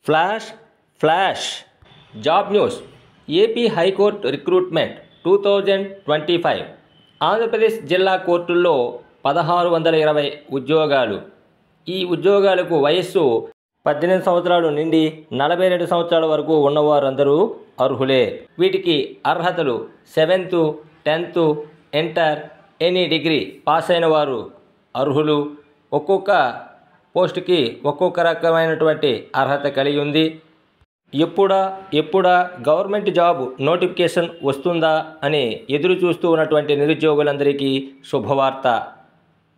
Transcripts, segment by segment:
Flash flash job news. AP high court recruitment 2025. Andhra Pradesh జిల్లా కోర్టుల్లో 1620 ఉద్యోగాలు. ఈ ఉద్యోగాలకు వయస్సు 18 సంవత్సరాలు నుండి 42 సంవత్సరాల వరకు ఉన్నవారందరూ అర్హులే. వీటికి అర్హతలు 7th, 10th, inter, any degree pass అయిన వారు అర్హులు. ఒక్కొక్క పోస్టుకి ఒక్కొక్క రకమైనటువంటి అర్హత కలిగి ఉంది. ఎప్పుడా గవర్నమెంట్ జాబ్ నోటిఫికేషన్ వస్తుందా అని ఎదురు చూస్తూ ఉన్నటువంటి నిరుద్యోగులందరికీ శుభవార్త.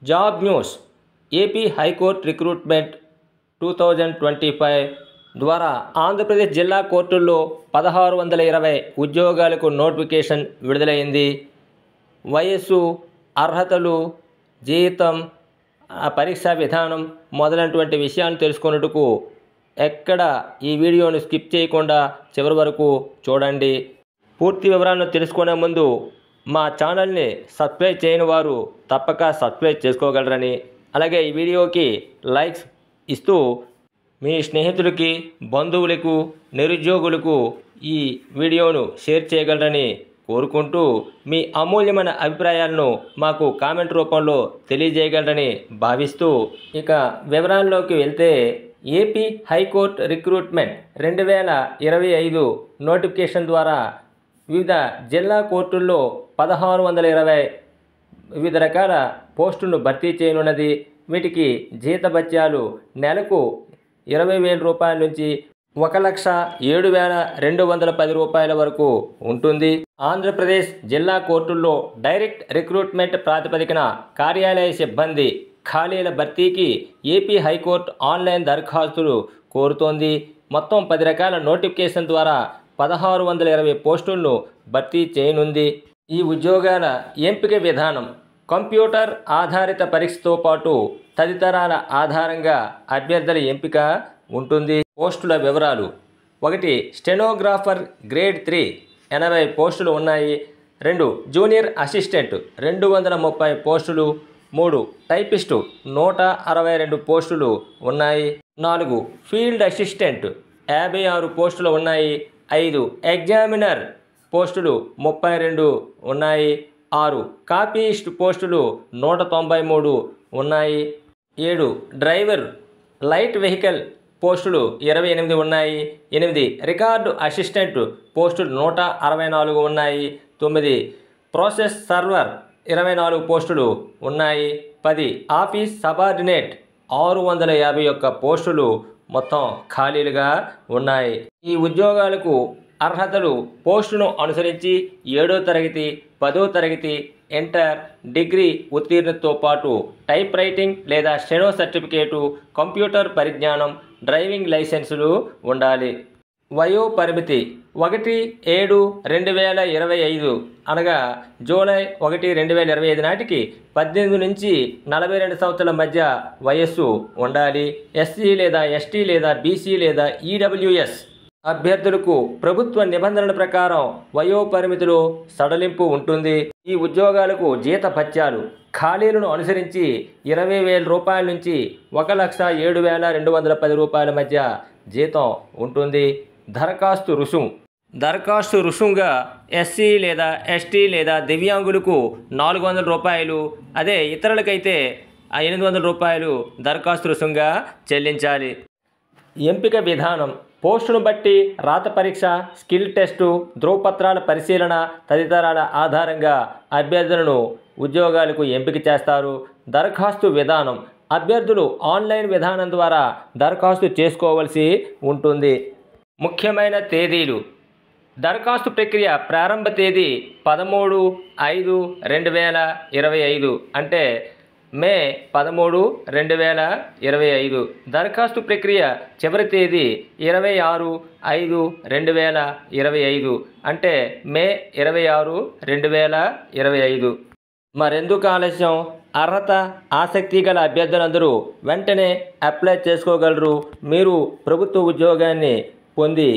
Job news. AP high court recruitment 2025 ద్వారా ఆంధ్రప్రదేశ్ జిల్లా కోర్టుల్లో 1620 ఉద్యోగాలకు నోటిఫికేషన్ విడుదలైంది. వయస్సు, అర్హతలు, జీతం, పరీక్షా విధానం మొదలైనటువంటి విషయాన్ని తెలుసుకున్నట్టుకు ఎక్కడ ఈ వీడియోను స్కిప్ చేయకుండా చివరి వరకు చూడండి. పూర్తి వివరాలను తెలుసుకునే ముందు మా ఛానల్ని సబ్స్క్రైబ్ చేయని వారు తప్పక సబ్స్క్రైబ్ చేసుకోగలరని, అలాగే ఈ వీడియోకి లైక్స్ ఇస్తూ మీ స్నేహితులకి, బంధువులకు, నిరుద్యోగులకు ఈ వీడియోను షేర్ చేయగలరని కోరుకుంటూ మీ అమూల్యమైన అభిప్రాయాలను మాకు కామెంట్ రూపంలో తెలియజేయగలరని భావిస్తూ ఇక వివరాల్లోకి వెళ్తే, ఏపీ హైకోర్టు రిక్రూట్మెంట్ 2025 నోటిఫికేషన్ ద్వారా వివిధ జిల్లా కోర్టుల్లో 1620 వివిధ రకాల పోస్టులను భర్తీ చేయనున్నది. వీటికి జీతభత్యాలు నెలకు 20,000 రూపాయల నుంచి 1,07,210 రూపాయల వరకు ఉంటుంది. ఆంధ్రప్రదేశ్ జిల్లా కోర్టుల్లో డైరెక్ట్ రిక్రూట్మెంట్ ప్రాతిపదికన కార్యాలయ సిబ్బంది ఖాళీల భర్తీకి ఏపీ హైకోర్టు ఆన్లైన్ దరఖాస్తులు కోరుతోంది. మొత్తం 10 రకాల నోటిఫికేషన్ ద్వారా 1620 పోస్టులను భర్తీ చేయనుంది. ఈ ఉద్యోగాల ఎంపిక విధానం కంప్యూటర్ ఆధారిత పరీక్షతో పాటు తదితరాల ఆధారంగా అభ్యర్థుల ఎంపిక ఉంటుంది. పోస్టుల వివరాలు: 1 స్టెనోగ్రాఫర్ గ్రేడ్ 3 80 పోస్టులు ఉన్నాయి. 2 జూనియర్ అసిస్టెంట్ 230 పోస్టులు. 3 టైపిస్టు 162 పోస్టులు ఉన్నాయి. 4 ఫీల్డ్ అసిస్టెంట్ 56 పోస్టులు ఉన్నాయి. 5 ఎగ్జామినర్ పోస్టులు 32 ఉన్నాయి. 6 కాపీయిస్ట్ పోస్టులు 193 ఉన్నాయి. 7 డ్రైవర్ లైట్ వెహికల్ పోస్టులు 28 ఉన్నాయి. 8 రికార్డు అసిస్టెంట్ పోస్టులు 164 ఉన్నాయి. 9 ప్రాసెస్ సర్వర్ 24 పోస్టులు ఉన్నాయి. 10 ఆఫీస్ సబార్డినేట్ 651 పోస్టులు మొత్తం ఖాళీలుగా ఉన్నాయి. ఈ ఉద్యోగాలకు అర్హతలు పోస్టును అనుసరించి 7వ తరగతి, 10వ తరగతి, ఇంటర్, డిగ్రీ ఉత్తీర్ణతతో పాటు టైప్ రైటింగ్ లేదా స్టెనో సర్టిఫికేటు, కంప్యూటర్ పరిజ్ఞానం, డ్రైవింగ్ లైసెన్సులు ఉండాలి. వయో పరిమితి 1/7/2025 అనగా జూలై 1, 2025 నాటికి 18 నుంచి 42 సంవత్సరాల మధ్య వయస్సు ఉండాలి. ఎస్సీ లేదా ఎస్టీ లేదా బీసీ లేదా ఈడబ్ల్యూఎస్ అభ్యర్థులకు ప్రభుత్వ నిబంధనల ప్రకారం వయో పరిమితిలో సడలింపు ఉంటుంది. ఈ ఉద్యోగాలకు జీతభత్యాలు ఖాళీలను అనుసరించి 20,000 రూపాయల నుంచి 1,07,210 రూపాయల మధ్య జీతం ఉంటుంది. దరఖాస్తు రుసుముగా ఎస్సీ లేదా ఎస్టీ లేదా దివ్యాంగులకు 400 రూపాయలు, అదే ఇతరులకైతే 800 రూపాయలు దరఖాస్తు రుసుముగా చెల్లించాలి. ఎంపిక విధానం పోస్టును బట్టి రాత పరీక్ష, స్కిల్ టెస్టు, ధ్రువపత్రాల పరిశీలన తదితరాల ఆధారంగా అభ్యర్థులను ఉద్యోగాలకు ఎంపిక చేస్తారు. దరఖాస్తు విధానం అభ్యర్థులు ఆన్లైన్ విధానం ద్వారా దరఖాస్తు చేసుకోవలసి ఉంటుంది. ముఖ్యమైన తేదీలు: దరఖాస్తు ప్రక్రియ ప్రారంభ తేదీ 13/5/2025 అంటే మే 13, 2025. దరఖాస్తు ప్రక్రియ చివరి తేదీ 26/5/2025 అంటే మే 26, 2025. మరెందుకు ఆలస్యం? అర్హత, ఆసక్తి గల అభ్యర్థులందరూ వెంటనే అప్లై చేసుకోగలరు. మీరు ప్రభుత్వ ఉద్యోగాన్ని పొంది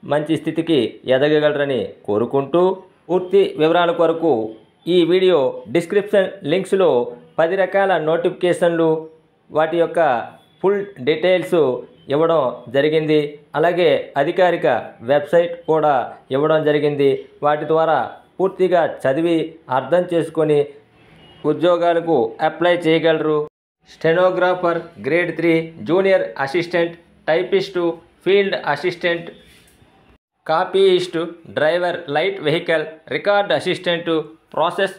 మంచి స్థితికి ఎదగగలరని కోరుకుంటూ, పూర్తి వివరాల కొరకు ఈ వీడియో డిస్క్రిప్షన్ లింక్స్లో 10 రకాల నోటిఫికేషన్లు, వాటి యొక్క ఫుల్ డీటెయిల్స్ ఇవ్వడం జరిగింది. అలాగే అధికారిక వెబ్సైట్ కూడా ఇవ్వడం జరిగింది. వాటి ద్వారా పూర్తిగా చదివి అర్థం చేసుకొని ఉద్యోగాలకు అప్లై చేయగలరు. Stenographer grade 3, junior assistant, typist, field assistant, copyist, driver, light vehicle, record assistant, process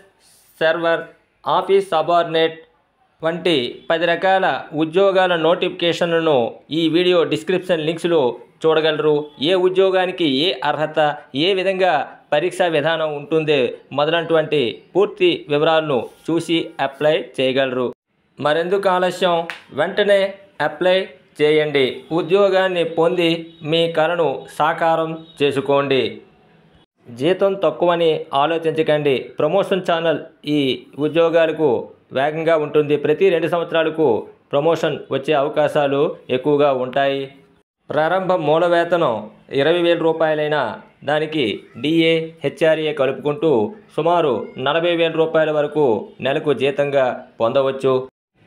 server, office subordinate వంటి 10 రకాల ఉద్యోగాల నోటిఫికేషన్లను ఈ వీడియో డిస్క్రిప్షన్ లింక్స్లో చూడగలరు. ఏ ఉద్యోగానికి ఏ అర్హత, ఏ విధంగా పరీక్షా విధానం ఉంటుంది మొదలైనటువంటి పూర్తి వివరాలను చూసి అప్లై చేయగలరు. మరెందుకు ఆలస్యం, వెంటనే అప్లై చేయండి. ఉద్యోగాన్ని పొంది మీ కలను సాకారం చేసుకోండి. జీతం తక్కువని ఆలోచించకండి. ప్రమోషన్ ఛానల్ ఈ ఉద్యోగాలకు వేగంగా ఉంటుంది. ప్రతి 2 సంవత్సరాలకు ప్రమోషన్ వచ్చే అవకాశాలు ఎక్కువగా ఉంటాయి. ప్రారంభ మూల వేతనం 20,000 రూపాయలైనా దానికి డిఏ, హెచ్ఆర్ఏ కలుపుకుంటూ సుమారు 40,000 రూపాయల వరకు నెలకు జీతంగా పొందవచ్చు.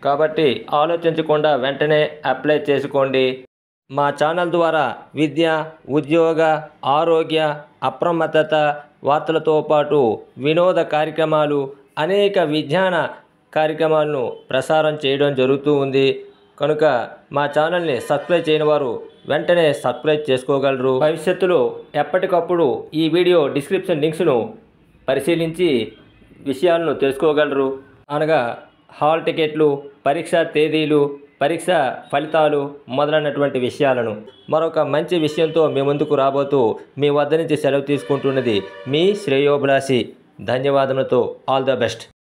కాబట్టి ఆలోచించకుండా వెంటనే అప్లై చేసుకోండి. మా ఛానల్ ద్వారా విద్య, ఉద్యోగ, ఆరోగ్య, అప్రమత్తత వార్తలతో పాటు వినోద కార్యక్రమాలు, అనేక విజ్ఞాన కార్యక్రమాలను ప్రసారం చేయడం జరుగుతూ ఉంది. కనుక మా ఛానల్ని సబ్స్క్రైబ్ చేయని వారు వెంటనే సబ్స్క్రైబ్ చేసుకోగలరు. భవిష్యత్తులో ఎప్పటికప్పుడు ఈ వీడియో డిస్క్రిప్షన్ లింక్స్ను పరిశీలించి విషయాలను తెలుసుకోగలరు. అనగా హాల్ టికెట్లు, పరీక్షా తేదీలు, పరీక్ష ఫలితాలు మొదలైనటువంటి విషయాలను. మరొక మంచి విషయంతో మీ ముందుకు రాబోతూ మీ వద్ద నుంచి సెలవు తీసుకుంటున్నది మీ శ్రేయోభిలాషి. ధన్యవాదములతో ఆల్ ద బెస్ట్.